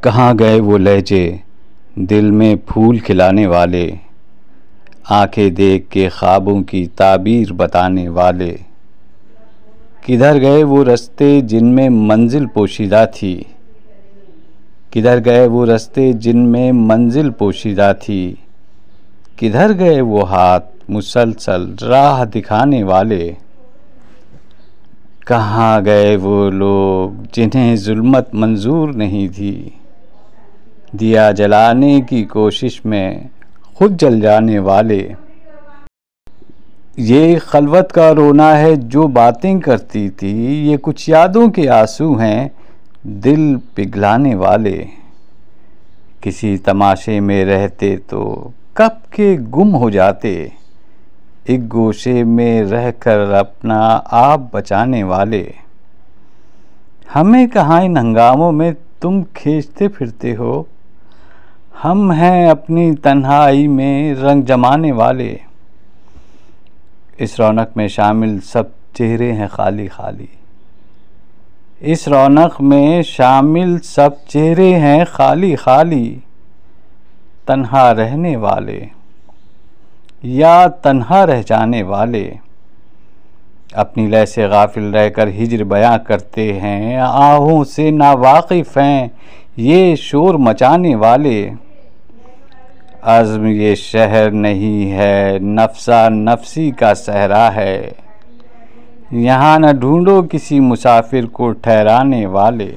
कहाँ गए वो लहजे दिल में फूल खिलाने वाले, आंखें देख के ख्वाबों की ताबीर बताने वाले। किधर गए वो रास्ते जिनमें मंजिल पोशीदा थी, किधर गए वो रास्ते जिनमें मंजिल पोशीदा थी। किधर गए वो हाथ मुसलसल राह दिखाने वाले, कहाँ गए वो लोग जिन्हें जुल्मत मंजूर नहीं थी। दिया जलाने की कोशिश में खुद जल जाने वाले। ये खलवत का रोना है जो बातें करती थी, ये कुछ यादों के आंसू हैं दिल पिघलाने वाले। किसी तमाशे में रहते तो कब के गुम हो जाते, एक गोशे में रहकर अपना आप बचाने वाले। हमें कहाँ इन हंगामों में तुम खींचते फिरते हो, हम हैं अपनी तन्हाई में रंग जमाने वाले। इस रौनक में शामिल सब चेहरे हैं खाली खाली, इस रौनक में शामिल सब चेहरे हैं खाली खाली। तन्हा रहने वाले या तन्हा रह जाने वाले, अपनी लय से गाफिल रहकर हिज्र बयां करते हैं। आहों से नावाकिफ़ हैं ये शोर मचाने वाले। अज़्म ये शहर नहीं है नफ्सा नफसी का सहरा है, यहाँ न ढूंढो किसी मुसाफिर को ठहराने वाले।